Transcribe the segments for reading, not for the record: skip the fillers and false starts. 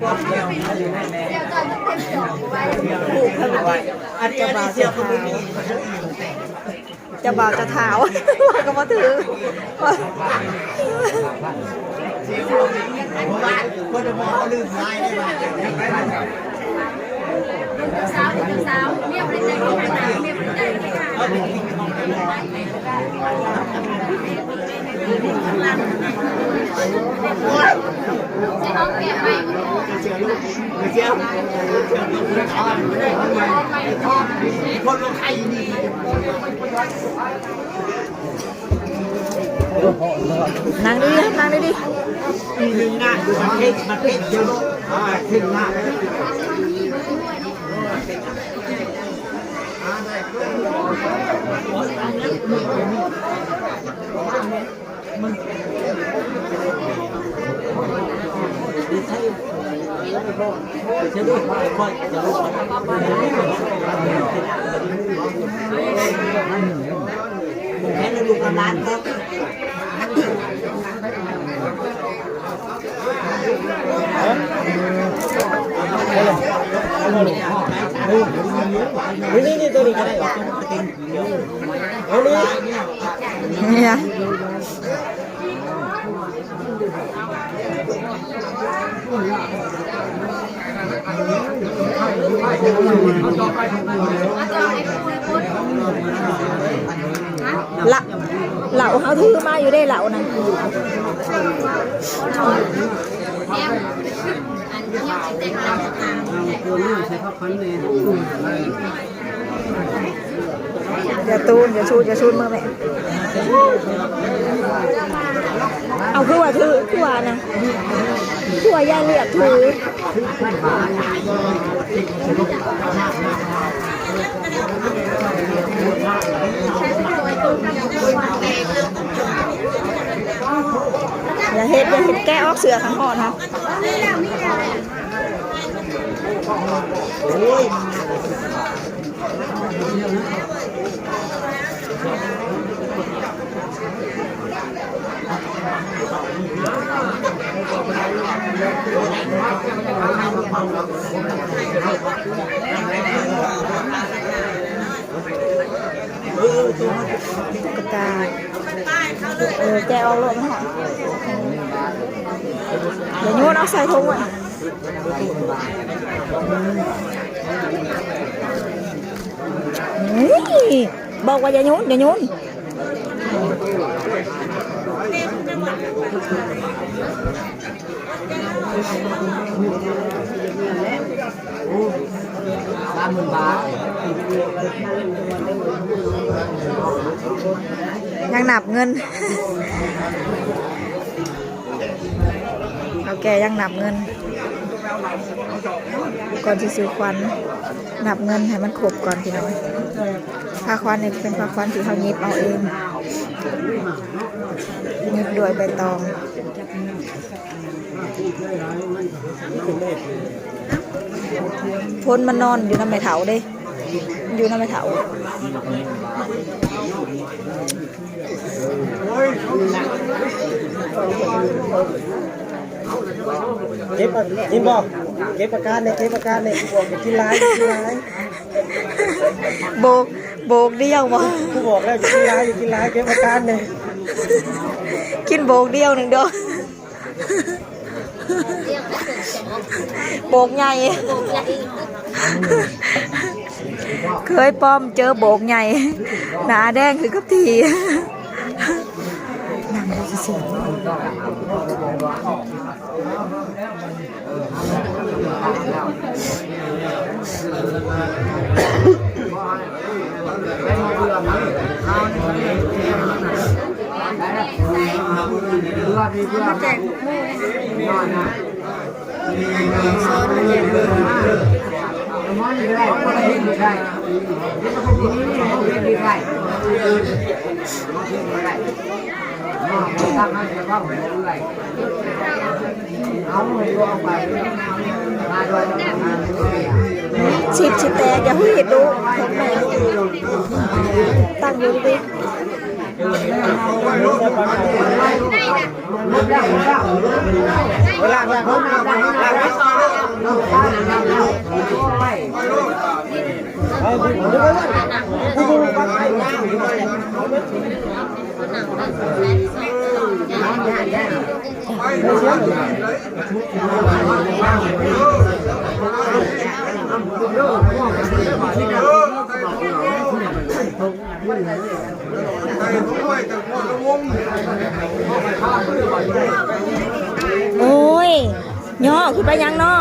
จะบ่าวจะเท้าจะบ่าวจะเท้าว่าก็มาถือคนจะมองลืมง่ายได้ไหมสาวเมียบริจาคเมียบริจาคจะเอาแกะไปคนลงไข่นี่นั่งดินั่งดิหนึ่งหน้าดูมันเผ็ดเยอะขึ้นหน้าจะดูค่อยจะดูแค่เราดูกระดานครับนี่ตัวนี้ก็ได้เอาเลยเนี่ยเหล่าเขาถือมาอยู่ได้เหล่านะอย่าตูนอย่าชูนมือแม่เอาคือว่าถือคือว่านะคือว่าย่าเลือกถืออย่าเห็ดแก้ออกเสือทั้งห่อนะกระจายแกะออกเลยมันหอมเดี๋ยวโยนเอาใส่ถุงอ่ะบอกว่าอย่าโยน30,000 บาทยังนับเงินเอาแกยังนับเงินก่อนที่ซื้อควันนับเงินให้มันครบก่อนพี่น้องผ้าควันนี่เป็นผ้าควันที่เขายิบเอาเองยิบด้วยใบตองพ้นมันนอนอยู่น้ำไม้เถาเด้อยู่น้ำไม้เถาเก็บบอกเก็บประกันเนี่ยบอกจะกินร้ายโบกเดียวบ่กูบอกแล้วจะกินร้ายเก็บประกันเนี่ยกินโบกเดียวหนึ่งเด้อโบกใหญ่เคยป้อมเจอโบกใหญ่หนาแดงคือกับทีนั่งดูสิมาแจกชิดแตกอย่าให้เห็นดูตั้งอยู่ดิเวลา โอ้ยย่อขึ้นไปยังน้อ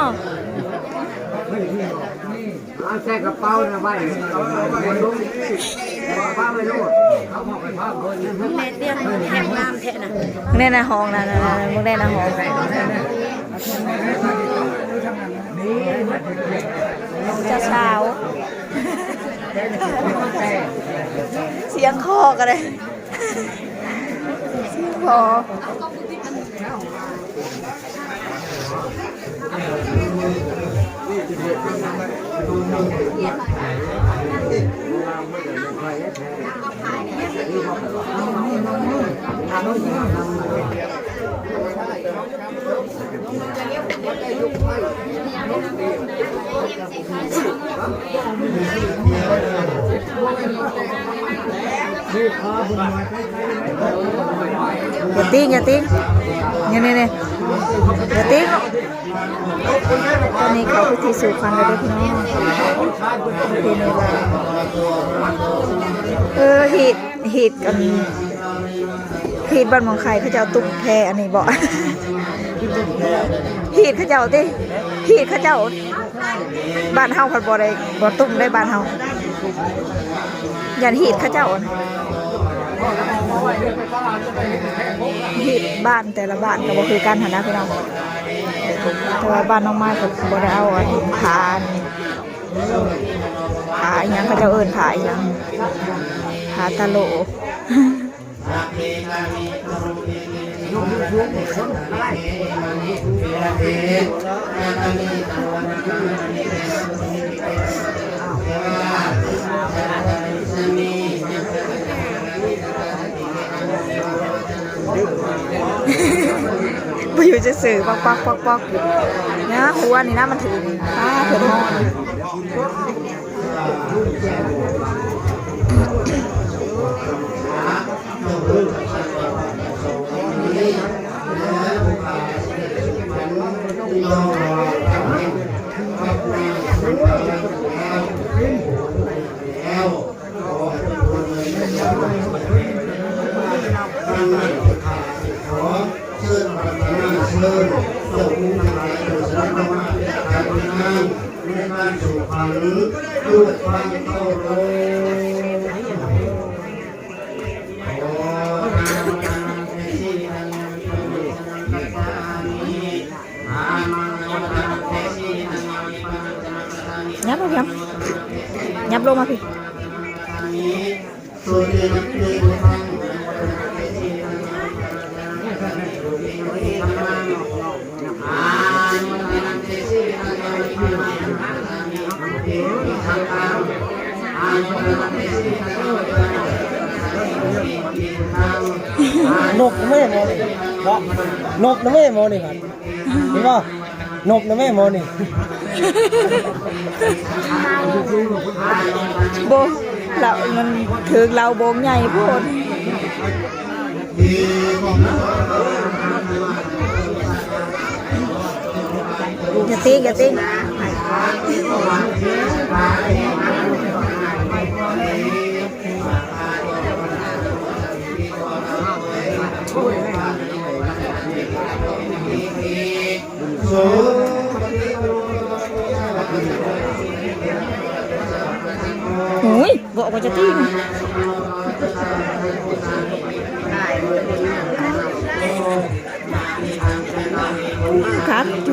เอาแช่กระเป๋านะไว้เอาคนลุกผ้าไม่รู้เขาบอกไปผ้าคนนั้น แม่เตี้ยแหงน้ำแทะน่ะ มึงได้นะห้องนะมึงได้นะห้องจะเช้าเสียงคอกันเลยเสียงคออย่าติ้งอย่าติ้งเนี่ยอย่าติ้งตอนนี้เขาพิธีสู่ขวัญแล้วด้วยพี่น้องเป็นอะไรหีดกันหีดบ้านมองไข่เขาจะเอาตุ้มแพอันนี้บอกหีดเขาจะเอาดิหีดเขาจะเอาบ้านเฮาผัดบ่ได้บ่ตุ้มได้บ้านเฮาอย่าหีดเขาจะเอาหีดบ้านแต่ละบ้านก็บ่คือกันหันนะพี่น้องแต่ว่าบ้านน้องไม้ก็บ่ได้เอาอันผาอีหยังเขาจะเอิ้นผาอีหยังผาตะโหลไปอยู่จะสื่อปอกนะหัวนี่นะมันถือเผื่อห้องยับลงยับลงมาพี่นกไม่โมนี่เนาะนกไม่โมนี่ครับเห็นป่ะนกไม่โมนี่ โบเรามันถือเราโบงใหญ่โพดอย่าติ้งโอ้ยบอกว่าจะติ้งครับจุ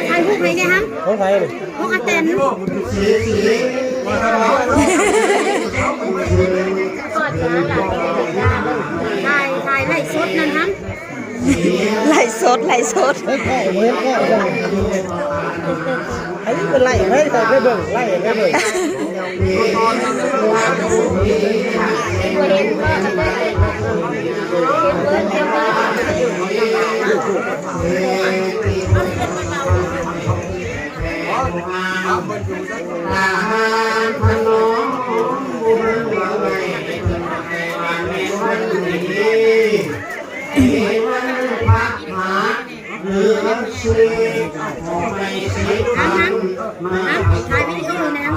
ใครพูดใครเนี่ยฮะ ของใครเลย พวกอาเต็นถ่ายไล่สดนั่นฮะ ไหลสด เฮ้ยแค่เว้นแค่ อันนี้เป็นไล่ให้ใส่ไปเบิ่งไล่ไปเบิ่ง ถ่ายวิดีโอนะ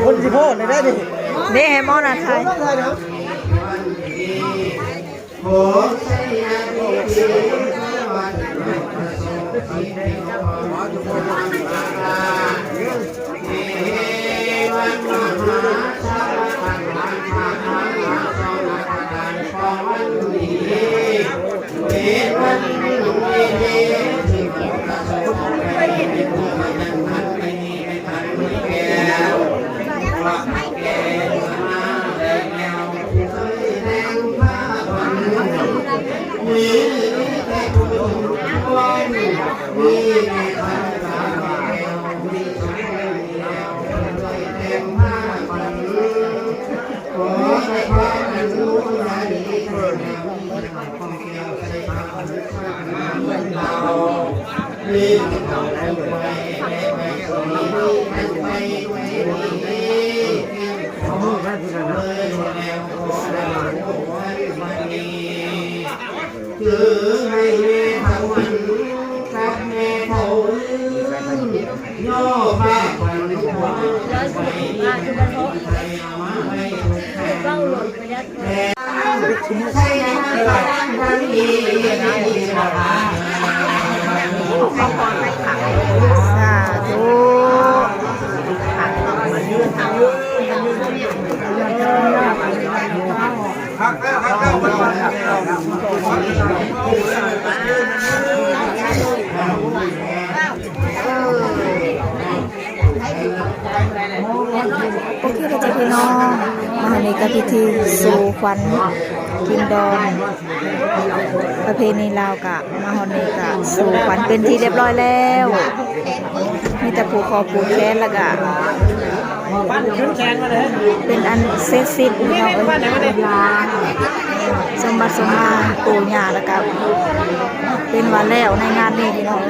คนสิพ่อได้ดิ นี่ให้หมอนะไทย ได้เนาะ สาธุโอเคเราจะพี่น้องมาในกับพิธีสู่ขวัญกินดอนประเพณีลาวกะมาฮอนนี่กะสู่ขวัญเป็นที่เรียบร้อยแล้วมีแต่ผูกคอผูกแขนแล้วกะ ปั้นขึ้นแขนมาเลย เป็นอันเซ็ตซิดพี่น้องสมบัติสมมาปู่ย่าแล้วก็เป็นวันแล้วในงานนี้พี่น้อง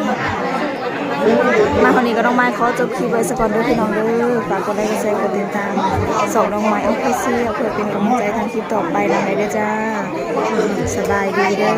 มาคนนี้ก็ต้องมาขอจบคลิปไว้สักก่อนเด้อพี่น้องเด้อฝากกดไลค์กดแชร์กดติดตามส่งน้องใหม่เอาไปเสียเพื่อเป็นกำลังใจทางคลิปต่อไปนำไปเด้อจ้าสบายดีเด้อ